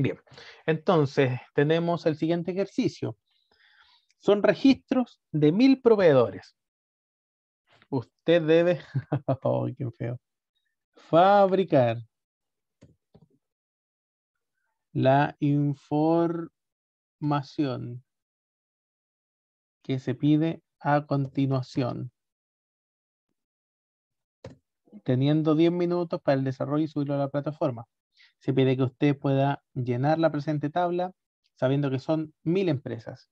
Bien, entonces tenemos el siguiente ejercicio. Son registros de 1000 proveedores. Usted debe, oh, qué feo, fabricar la información que se pide a continuación, teniendo 10 minutos para el desarrollo y subirlo a la plataforma. Se pide que usted pueda llenar la presente tabla sabiendo que son 1000 empresas.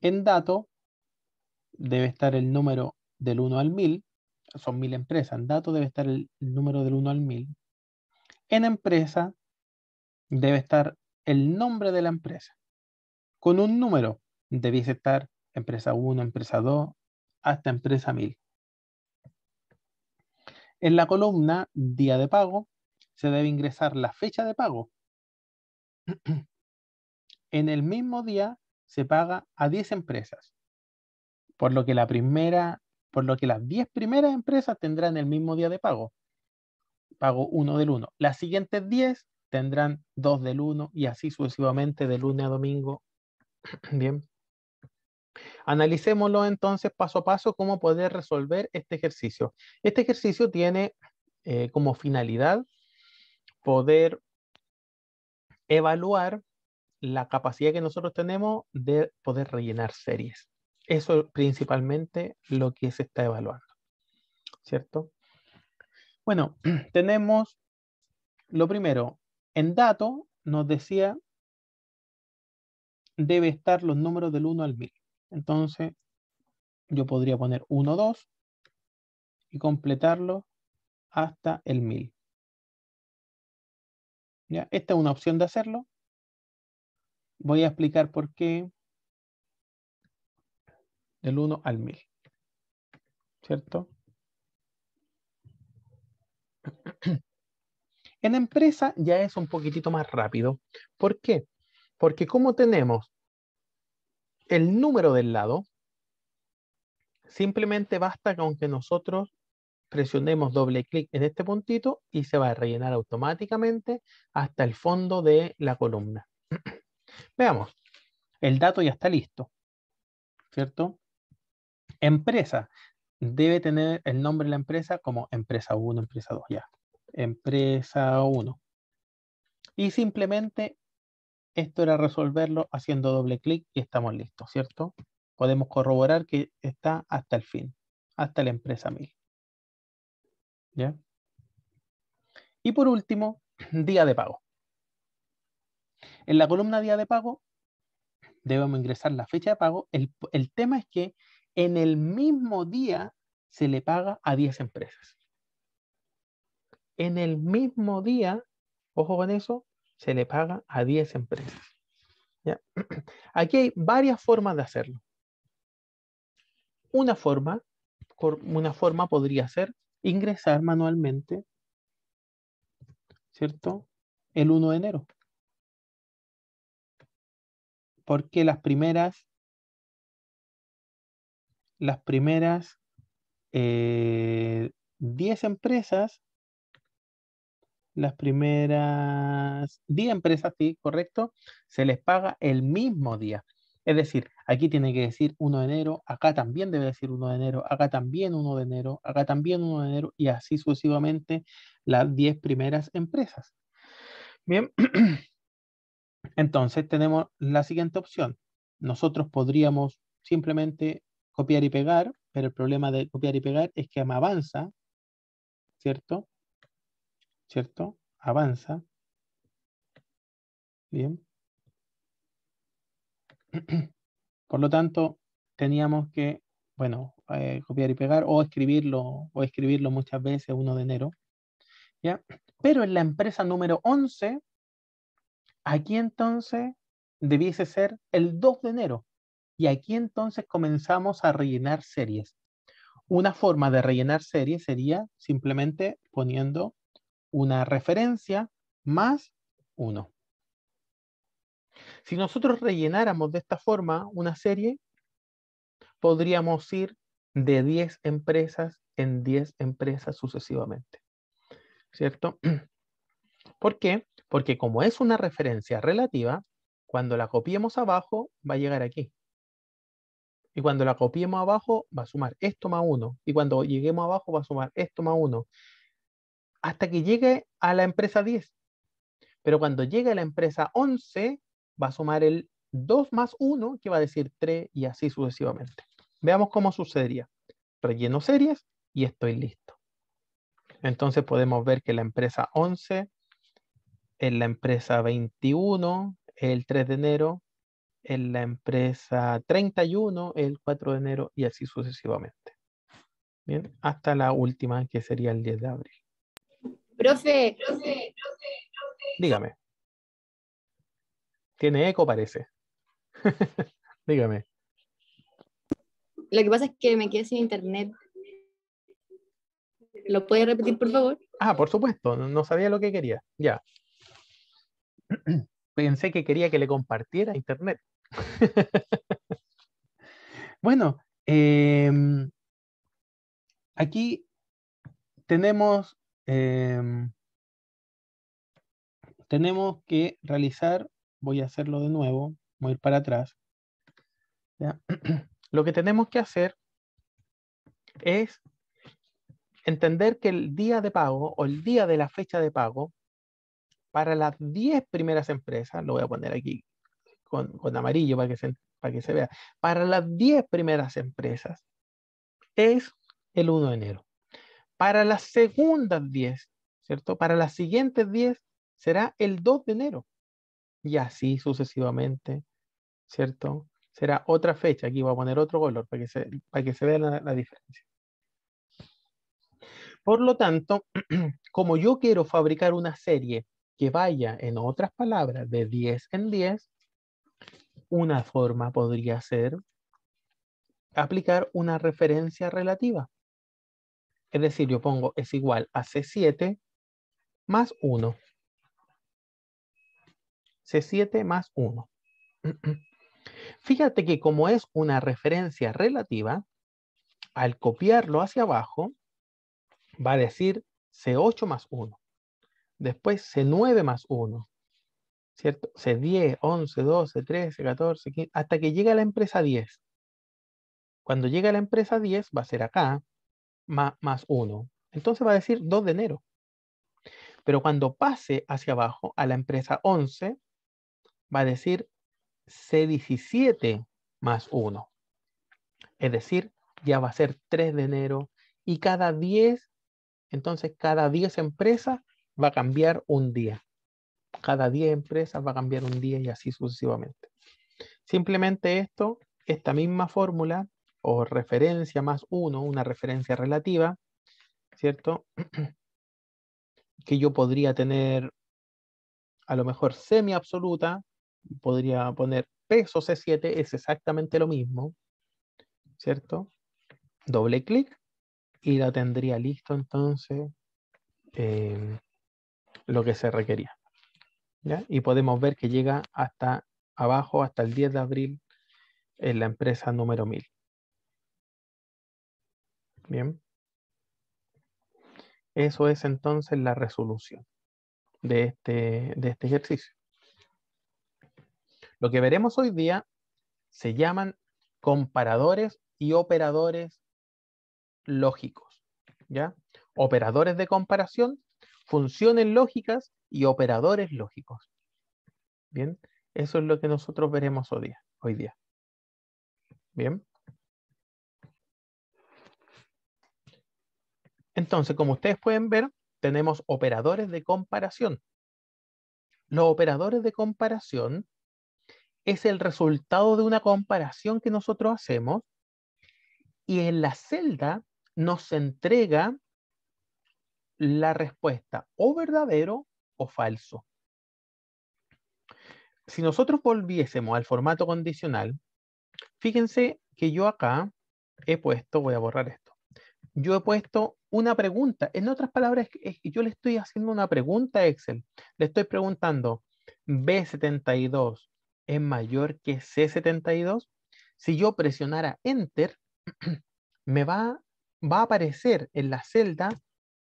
En dato debe estar el número del 1 al 1000, son 1000 empresas. En dato debe estar el número del 1 al 1000. En empresa debe estar el nombre de la empresa. Con un número debiese estar empresa 1, empresa 2, hasta empresa 1000. En la columna día de pago se debe ingresar la fecha de pago. En el mismo día se paga a 10 empresas, por lo que las 10 primeras empresas tendrán el mismo día de pago. Pago 1 del 1. Las siguientes 10 tendrán 2 del 1 y así sucesivamente de lunes a domingo. Bien. Analicémoslo entonces paso a paso cómo poder resolver este ejercicio. Este ejercicio tiene como finalidad poder evaluar la capacidad que nosotros tenemos de poder rellenar series. Eso es principalmente lo que se está evaluando, ¿cierto? Bueno, tenemos lo primero. En dato nos decía debe estar los números del 1 al 1000. Entonces yo podría poner 1, 2 y completarlo hasta el 1000. ¿Ya? Esta es una opción de hacerlo. Voy a explicar por qué del 1 al 1000, ¿cierto? En empresa ya es un poquitito más rápido. ¿Por qué? Porque como tenemos el número del lado, simplemente basta con que nosotros presionemos doble clic en este puntito y se va a rellenar automáticamente hasta el fondo de la columna. Veamos, el dato ya está listo, ¿cierto? Empresa, debe tener el nombre de la empresa como empresa 1, empresa 2, ya. Empresa 1. Y simplemente esto era resolverlo haciendo doble clic y estamos listos, ¿cierto? Podemos corroborar que está hasta el fin, hasta la empresa 1000. ¿Ya? Y por último, día de pago. En la columna día de pago debemos ingresar la fecha de pago. El tema es que en el mismo día se le paga a 10 empresas. En el mismo día, ojo con eso, se le paga a 10 empresas. ¿Ya? Aquí hay varias formas de hacerlo. Una forma podría ser ingresar manualmente, ¿cierto? El 1 de enero. Porque las primeras 10 empresas, las primeras 10 empresas, sí, correcto, se les paga el mismo día. Es decir, aquí tiene que decir 1 de enero, acá también debe decir 1 de enero, acá también 1 de enero, acá también 1 de enero y así sucesivamente las 10 primeras empresas. Bien, entonces tenemos la siguiente opción. Nosotros podríamos simplemente copiar y pegar, pero el problema de copiar y pegar es que me avanza, ¿cierto? ¿Cierto? Avanza. Bien. Por lo tanto, teníamos que, bueno, copiar y pegar o escribirlo muchas veces 1 de enero. ¿Ya? Pero en la empresa número 11, aquí entonces debiese ser el 2 de enero. Y aquí entonces comenzamos a rellenar series. Una forma de rellenar series sería simplemente poniendo una referencia más 1. Si nosotros rellenáramos de esta forma una serie, podríamos ir de 10 empresas en 10 empresas sucesivamente, ¿cierto? ¿Por qué? Porque como es una referencia relativa, cuando la copiemos abajo, va a llegar aquí. Y cuando la copiemos abajo, va a sumar esto más 1. Y cuando lleguemos abajo, va a sumar esto más 1. Hasta que llegue a la empresa 10. Pero cuando llegue a la empresa 11, va a sumar el 2 más 1, que va a decir 3, y así sucesivamente. Veamos cómo sucedería. Relleno series y estoy listo. Entonces podemos ver que la empresa 11, en la empresa 21, el 3 de enero, en la empresa 31, el 4 de enero, y así sucesivamente. Bien, hasta la última, que sería el 10 de abril. Profe, Dígame. Tiene eco, parece. Dígame. lo que pasa es que me quedé sin internet. ¿Lo puede repetir, por favor? Ah, por supuesto, no sabía lo que quería. Ya. Pensé que quería que le compartiera internet. Bueno, aquí tenemos, tenemos que realizar, voy a hacerlo de nuevo, voy a ir para atrás. ¿Ya? Lo que tenemos que hacer es entender que el día de pago o el día de la fecha de pago para las 10 primeras empresas, lo voy a poner aquí con amarillo para que se vea, para las 10 primeras empresas es el 1 de enero. Para las segundas 10, ¿cierto? Para las siguientes 10 será el 2 de enero. Y así sucesivamente, ¿cierto? Será otra fecha. Aquí voy a poner otro color para que se vea la diferencia. Por lo tanto, como yo quiero fabricar una serie que vaya, en otras palabras, de 10 en 10, una forma podría ser aplicar una referencia relativa. Es decir, yo pongo es igual a C7 más 1. C7 más 1. Fíjate que como es una referencia relativa, al copiarlo hacia abajo, va a decir C8 más 1. Después C9 más 1. ¿Cierto? C10, 11, 12, 13, 14, 15, hasta que llega a la empresa 10. Cuando llega a la empresa 10 va a ser acá, más 1. Entonces va a decir 2 de enero. Pero cuando pase hacia abajo a la empresa 11, va a decir C17 más 1. Es decir, ya va a ser 3 de enero y cada 10, entonces cada 10 empresas va a cambiar un día. Cada 10 empresas va a cambiar un día y así sucesivamente. Simplemente esto, esta misma fórmula o referencia más 1, una referencia relativa, ¿cierto? Que yo podría tener a lo mejor semi absoluta, podría poner peso C7, es exactamente lo mismo, ¿cierto? Doble clic y la tendría listo entonces lo que se requería. ¿Ya? Y podemos ver que llega hasta abajo, hasta el 10 de abril, en la empresa número 1000. Bien. Eso es entonces la resolución de este ejercicio. Lo que veremos hoy día se llaman comparadores y operadores lógicos. ¿Ya? Operadores de comparación, funciones lógicas y operadores lógicos. Bien, eso es lo que nosotros veremos hoy día. Bien. Entonces, como ustedes pueden ver, tenemos operadores de comparación. Los operadores de comparación es el resultado de una comparación que nosotros hacemos y en la celda nos entrega la respuesta o verdadero o falso. Si nosotros volviésemos al formato condicional, fíjense que yo acá he puesto, voy a borrar esto, yo he puesto una pregunta. En otras palabras, es que yo le estoy haciendo una pregunta a Excel. Le estoy preguntando, ¿B72 es mayor que C72? Si yo presionara Enter, me va a aparecer en la celda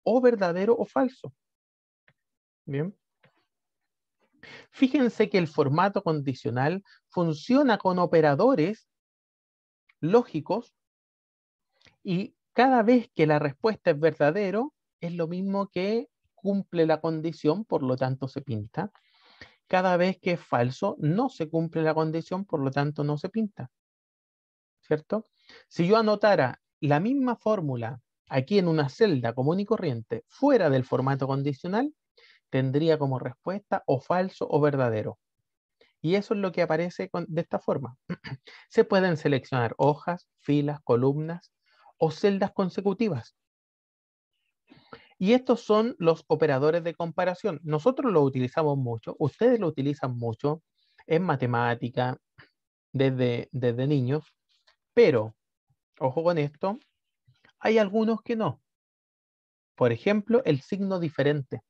o verdadero o falso. Bien. Fíjense que el formato condicional funciona con operadores lógicos y cada vez que la respuesta es verdadero, es lo mismo que cumple la condición, por lo tanto se pinta. Cada vez que es falso, no se cumple la condición, por lo tanto no se pinta. ¿Cierto? Si yo anotara la misma fórmula aquí en una celda común y corriente, fuera del formato condicional, tendría como respuesta o falso o verdadero. Y eso es lo que aparece de esta forma. Se pueden seleccionar hojas, filas, columnas o celdas consecutivas. Y estos son los operadores de comparación. Nosotros los utilizamos mucho, ustedes lo utilizan mucho en matemática desde niños, pero, ojo con esto, hay algunos que no. Por ejemplo, el signo diferente.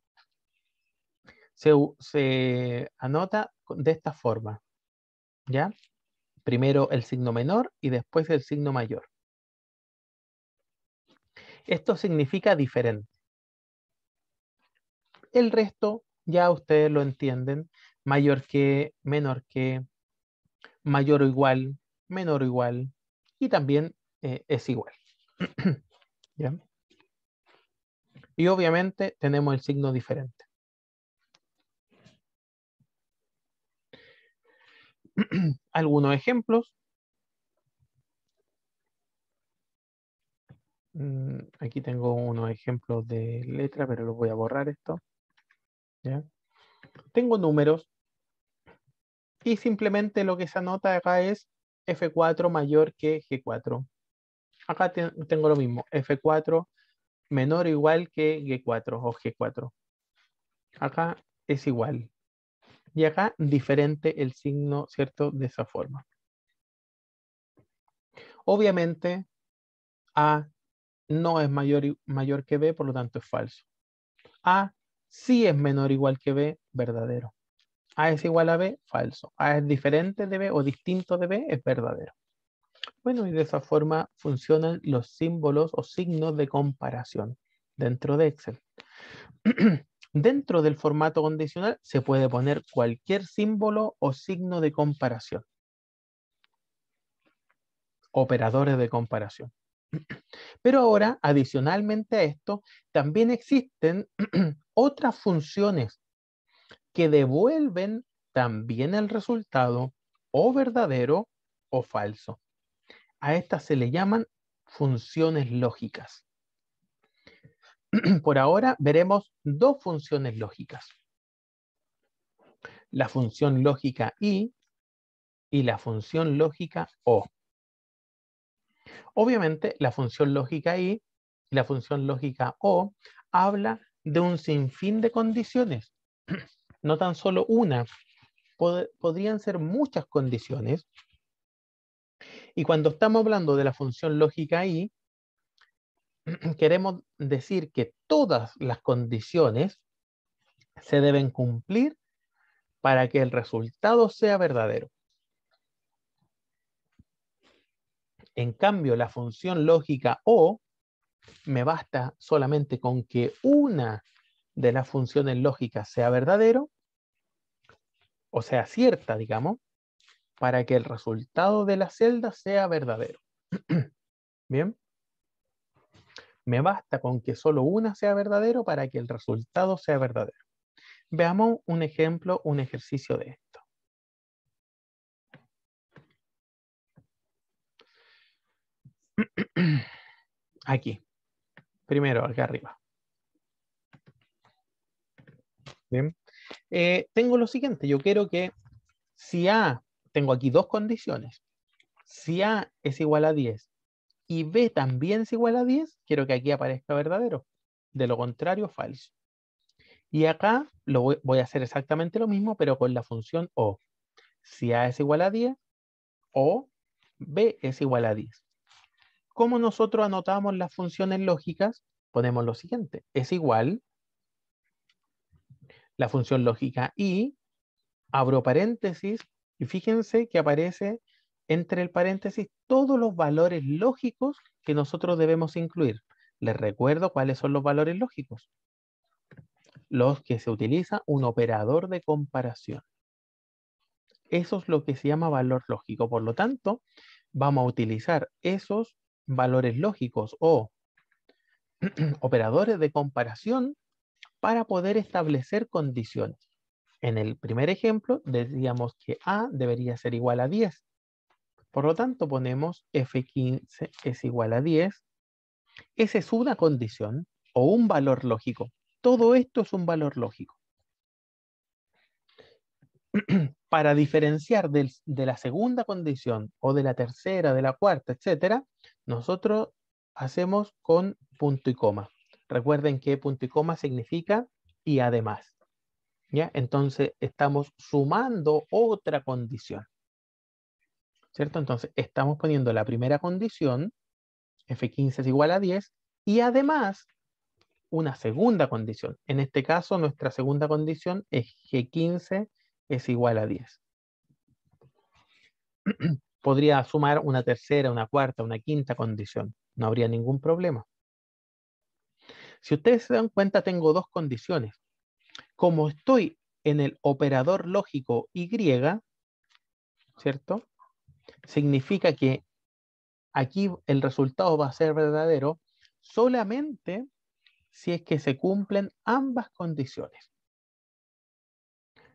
Se anota de esta forma, ¿ya? Primero el signo menor y después el signo mayor. Esto significa diferente. El resto ya ustedes lo entienden. Mayor que, menor que, mayor o igual, menor o igual. Y también es igual. ¿Ya? Y obviamente tenemos el signo diferente. Algunos ejemplos. Aquí tengo unos ejemplos de letra, pero los voy a borrar esto. ¿Ya? Tengo números y simplemente lo que se anota acá es F4 mayor que G4. Acá tengo lo mismo, F4 menor o igual que G4 o G4. Acá es igual. Y acá diferente el signo, ¿cierto? De esa forma. Obviamente, A no es mayor que B, por lo tanto es falso. A sí es menor o igual que B, verdadero. A es igual a B, falso. A es diferente de B o distinto de B, es verdadero. Bueno, y de esa forma funcionan los símbolos o signos de comparación dentro de Excel. Dentro del formato condicional se puede poner cualquier símbolo o signo de comparación. Operadores de comparación. Pero ahora, adicionalmente a esto, también existen otras funciones que devuelven también el resultado o verdadero o falso. A estas se le llaman funciones lógicas. Por ahora veremos dos funciones lógicas. La función lógica y la función lógica o. Obviamente, la función lógica y la función lógica o habla de un sinfín de condiciones. No tan solo una, podrían ser muchas condiciones. Y cuando estamos hablando de la función lógica y, queremos decir que todas las condiciones se deben cumplir para que el resultado sea verdadero. En cambio, la función lógica o me basta solamente con que una de las funciones lógicas sea verdadero, o sea, cierta, digamos, para que el resultado de la celda sea verdadero. Bien. Me basta con que solo una sea verdadero para que el resultado sea verdadero. Veamos un ejemplo, un ejercicio de esto. Aquí. Primero, acá arriba. Bien. Tengo lo siguiente. Yo quiero que si A, tengo aquí dos condiciones. Si A es igual a 10 y B también es igual a 10, quiero que aquí aparezca verdadero. De lo contrario, falso. Y acá voy a hacer exactamente lo mismo, pero con la función O. Si A es igual a 10 o B es igual a 10. ¿Cómo nosotros anotamos las funciones lógicas? Ponemos lo siguiente. Es igual la función lógica y, abro paréntesis, y fíjense que aparece entre el paréntesis todos los valores lógicos que nosotros debemos incluir. Les recuerdo cuáles son los valores lógicos. los que se utiliza un operador de comparación. Eso es lo que se llama valor lógico. Por lo tanto, vamos a utilizar esos valores lógicos o operadores de comparación para poder establecer condiciones. En el primer ejemplo, decíamos que A debería ser igual a 10. Por lo tanto, ponemos F15 es igual a 10. Esa es una condición o un valor lógico. Todo esto es un valor lógico. Para diferenciar de la segunda condición o de la tercera, de la cuarta, etcétera, nosotros hacemos con punto y coma. Recuerden que punto y coma significa y además. ¿Ya? Entonces estamos sumando otra condición. ¿Cierto? Entonces estamos poniendo la primera condición, F15 es igual a 10, y además una segunda condición. En este caso, nuestra segunda condición es G15 es igual a 10. Podría sumar una tercera, una cuarta, una quinta condición. No habría ningún problema. Si ustedes se dan cuenta, tengo dos condiciones. Como estoy en el operador lógico Y, ¿cierto? Significa que aquí el resultado va a ser verdadero solamente si es que se cumplen ambas condiciones.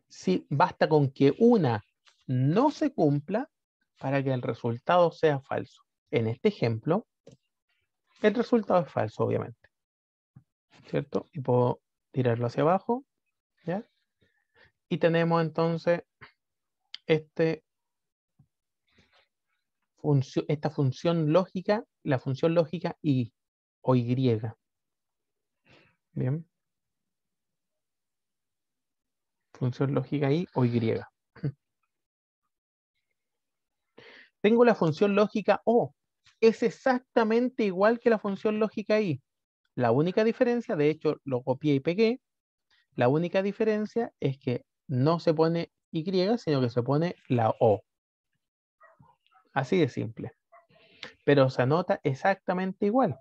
Si basta con que una no se cumpla para que el resultado sea falso. En este ejemplo, el resultado es falso, obviamente. ¿Cierto? Y puedo tirarlo hacia abajo, ¿ya? Y tenemos entonces esta función lógica, la función lógica Y o Y. Bien. Función lógica Y o Y. Tengo la función lógica O. Es exactamente igual que la función lógica Y. La única diferencia, de hecho lo copié y pegué, la única diferencia es que no se pone Y, sino que se pone la O. Así de simple. Pero se anota exactamente igual.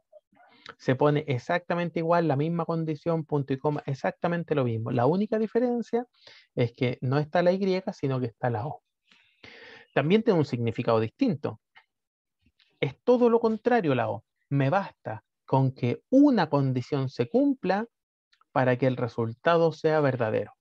Se pone exactamente igual, la misma condición, punto y coma, exactamente lo mismo. La única diferencia es que no está la Y, sino que está la O. También tiene un significado distinto. Es todo lo contrario la O. Me basta con que una condición se cumpla para que el resultado sea verdadero.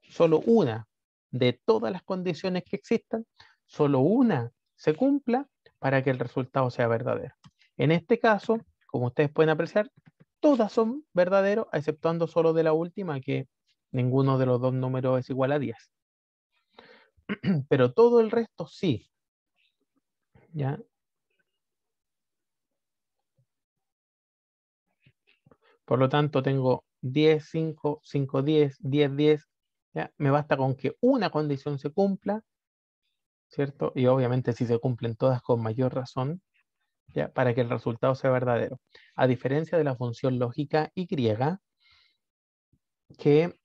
Solo una de todas las condiciones que existan, solo una se cumpla para que el resultado sea verdadero. En este caso, como ustedes pueden apreciar, todas son verdaderos, exceptuando solo de la última, que ninguno de los dos números es igual a 10. Pero todo el resto sí. ¿Ya? Por lo tanto, tengo 10, 5, 5, 10, 10, 10. ¿Ya? Me basta con que una condición se cumpla, ¿cierto? Y obviamente si se cumplen todas con mayor razón, ¿ya? Para que el resultado sea verdadero. A diferencia de la función lógica Y, que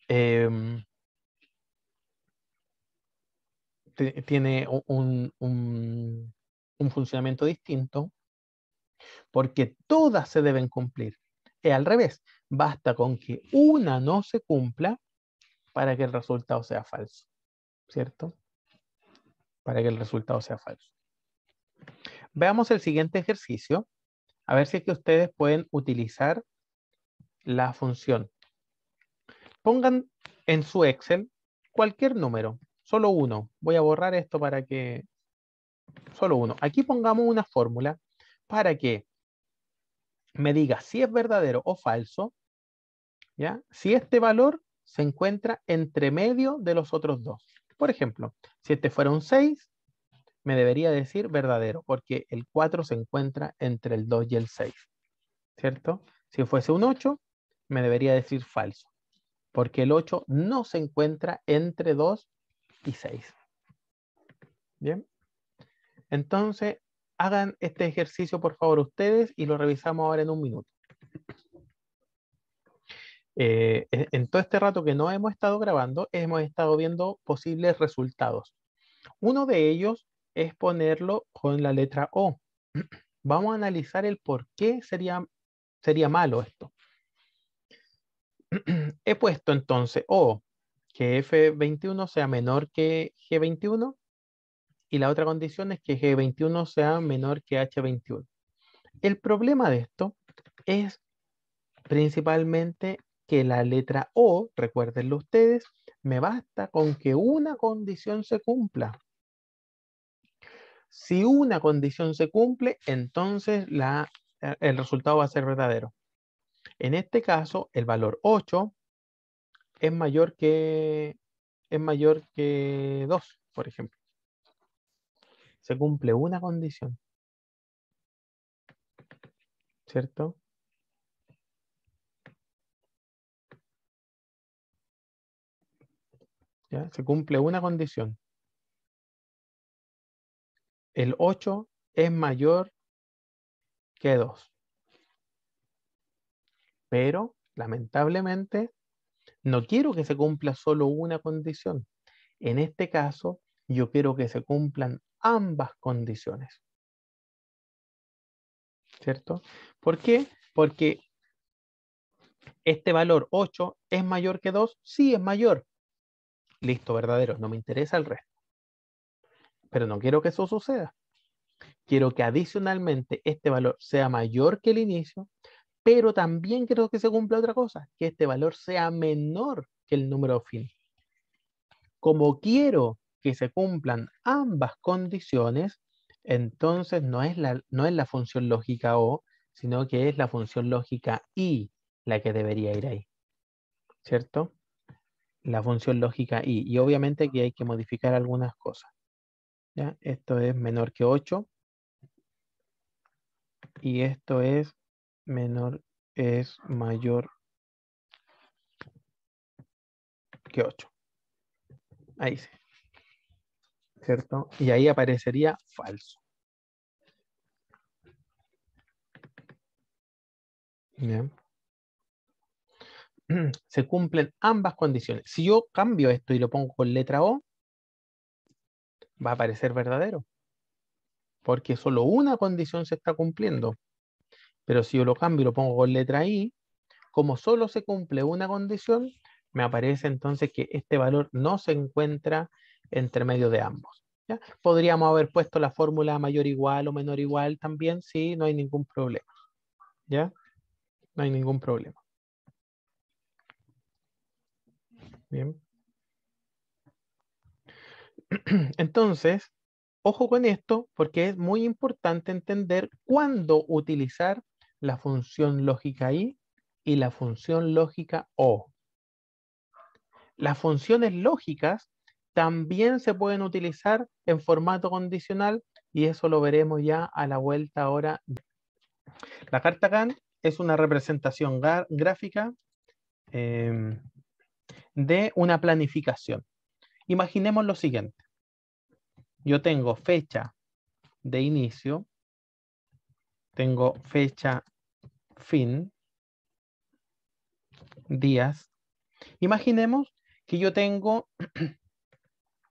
tiene un funcionamiento distinto, porque todas se deben cumplir. Es al revés, basta con que una no se cumpla para que el resultado sea falso, ¿cierto? Para que el resultado sea falso. Veamos el siguiente ejercicio, a ver si es que ustedes pueden utilizar la función. Pongan en su Excel cualquier número, solo uno. Voy a borrar esto para que... Solo uno. Aquí pongamos una fórmula para que me diga si es verdadero o falso, ¿ya? Si este valor se encuentra entre medio de los otros dos. Por ejemplo, si este fuera un 6, me debería decir verdadero, porque el 4 se encuentra entre el 2 y el 6, ¿cierto? Si fuese un 8, me debería decir falso, porque el 8 no se encuentra entre 2 y 6. Bien, entonces hagan este ejercicio por favor ustedes y lo revisamos ahora en un minuto. En todo este rato que no hemos estado grabando, hemos estado viendo posibles resultados. Uno de ellos es ponerlo con la letra O. Vamos a analizar el por qué sería malo esto. He puesto entonces o que F21 sea menor que G21 y la otra condición es que G21 sea menor que H21. El problema de esto es principalmente que la letra O, recuérdenlo ustedes, me basta con que una condición se cumpla. Si una condición se cumple, entonces el resultado va a ser verdadero. En este caso, el valor 8 es mayor que 2, por ejemplo. Se cumple una condición, ¿cierto? ¿Ya? Se cumple una condición. El 8 es mayor que 2. Pero, lamentablemente, no quiero que se cumpla solo una condición. En este caso, yo quiero que se cumplan ambas condiciones. ¿Cierto? ¿Por qué? Porque este valor 8 es mayor que 2. Sí, es mayor. Listo, verdadero. No me interesa el resto. Pero no quiero que eso suceda. Quiero que adicionalmente este valor sea mayor que el inicio, pero también quiero que se cumpla otra cosa, que este valor sea menor que el número fin. Como quiero que se cumplan ambas condiciones, entonces no es la función lógica O, sino que es la función lógica I la que debería ir ahí, ¿cierto? La función lógica I. Y obviamente aquí hay que modificar algunas cosas. ¿Ya? Esto es menor que 8 y esto es mayor que 8. Ahí sí, ¿cierto? Y ahí aparecería falso. Bien. Se cumplen ambas condiciones. Si yo cambio esto y lo pongo con letra O, va a aparecer verdadero, porque solo una condición se está cumpliendo. Pero si yo lo cambio y lo pongo con letra I, como solo se cumple una condición, me aparece entonces que este valor no se encuentra entre medio de ambos. ¿Ya? Podríamos haber puesto la fórmula mayor igual o menor igual también, sí, no hay ningún problema. ¿Ya? No hay ningún problema. Bien. Entonces, ojo con esto, porque es muy importante entender cuándo utilizar la función lógica I y la función lógica O. Las funciones lógicas también se pueden utilizar en formato condicional y eso lo veremos ya a la vuelta ahora. La carta GAN es una representación gráfica de una planificación. Imaginemos lo siguiente. Yo tengo fecha de inicio, tengo fecha fin, días. Imaginemos que yo tengo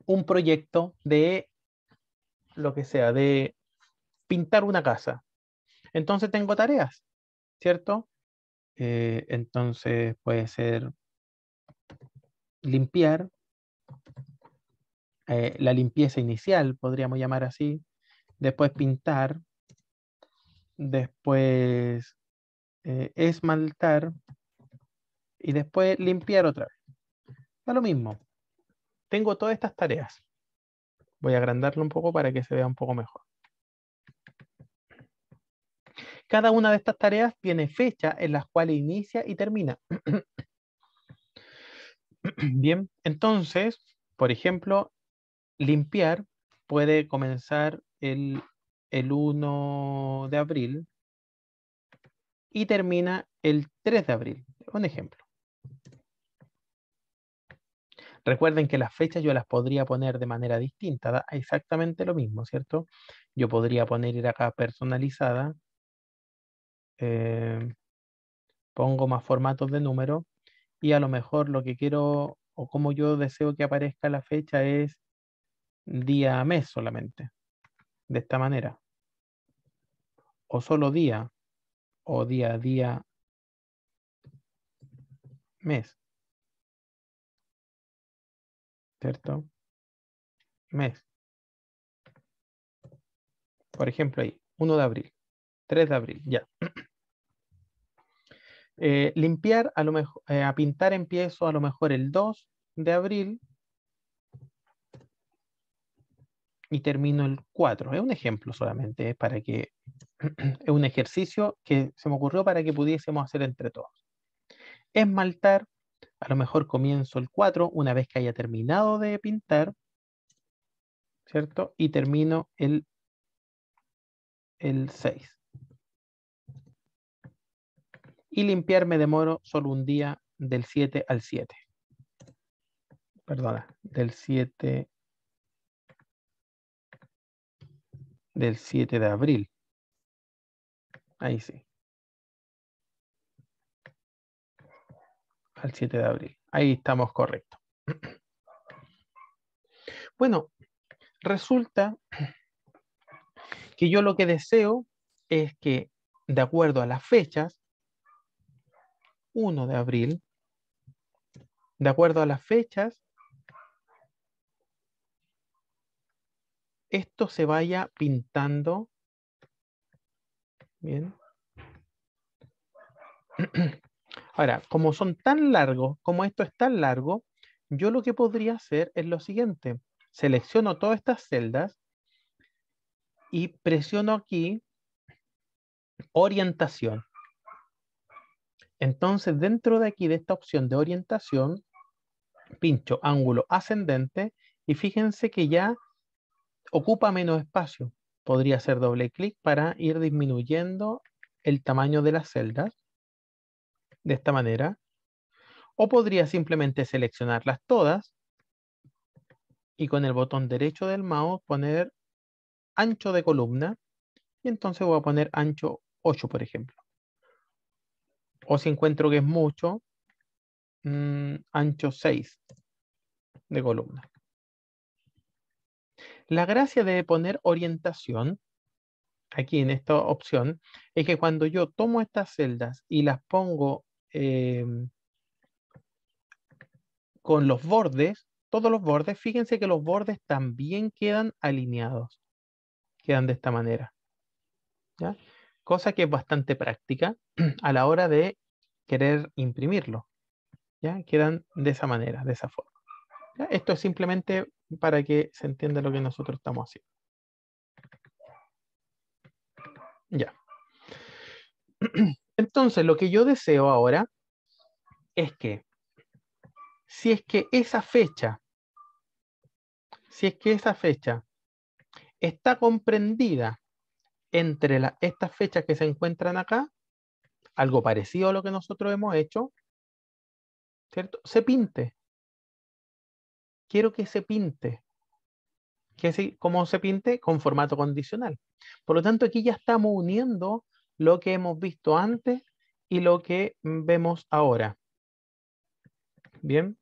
un proyecto de lo que sea, de pintar una casa. Entonces tengo tareas, ¿cierto? Entonces puede ser limpiar, la limpieza inicial, podríamos llamar así, después pintar, después esmaltar y después limpiar otra vez. Da lo mismo. Tengo todas estas tareas. Voy a agrandarlo un poco para que se vea un poco mejor. Cada una de estas tareas tiene fecha en las cuales inicia y termina. Bien, entonces, por ejemplo, limpiar puede comenzar el 1 de abril y termina el 3 de abril. Un ejemplo. Recuerden que las fechas yo las podría poner de manera distinta, da exactamente lo mismo, ¿cierto? Yo podría poner acá personalizada, pongo más formatos de número y a lo mejor lo que quiero o como yo deseo que aparezca la fecha es día mes solamente, de esta manera. O solo día, o día, mes, ¿cierto? Mes. Por ejemplo, ahí, 1 de abril, 3 de abril, ya. Limpiar, a lo mejor, a pintar empiezo a lo mejor el 2 de abril y termino el 4. Es un ejemplo solamente, es para que es un ejercicio que se me ocurrió para que pudiésemos hacer entre todos. Esmaltar, a lo mejor comienzo el 4 una vez que haya terminado de pintar, ¿cierto? Y termino el 6. Y limpiar me demoro solo un día del 7 al 7. Perdona, del 7 de abril. Ahí sí. Al 7 de abril. Ahí estamos correctos. Bueno, resulta que yo lo que deseo es que, de acuerdo a las fechas, 1 de abril, de acuerdo a las fechas, esto se vaya pintando. Bien. Ahora, como son tan largos, como esto es tan largo, yo lo que podría hacer es lo siguiente. Selecciono todas estas celdas y presiono aquí orientación. Entonces, dentro de aquí, de esta opción de orientación, pincho ángulo ascendente y fíjense que ya ocupa menos espacio. Podría hacer doble clic para ir disminuyendo el tamaño de las celdas de esta manera. O podría simplemente seleccionarlas todas y con el botón derecho del mouse poner ancho de columna y entonces voy a poner ancho 8, por ejemplo. O si encuentro que es mucho, ancho 6 de columna. La gracia de poner orientación aquí en esta opción es que cuando yo tomo estas celdas y las pongo con los bordes, todos los bordes, fíjense que los bordes también quedan alineados, quedan de esta manera, ¿ya? Cosa que es bastante práctica a la hora de querer imprimirlo, ¿ya? Quedan de esa manera, de esa forma, ¿ya? Esto es simplemente para que se entienda lo que nosotros estamos haciendo. Ya. Entonces, lo que yo deseo ahora es que si es que esa fecha está comprendida entre estas fechas que se encuentran acá, algo parecido a lo que nosotros hemos hecho, ¿cierto? Se pinte. Quiero que se pinte. ¿Cómo se pinte? Con formato condicional. Por lo tanto, aquí ya estamos uniendo lo que hemos visto antes y lo que vemos ahora. Bien.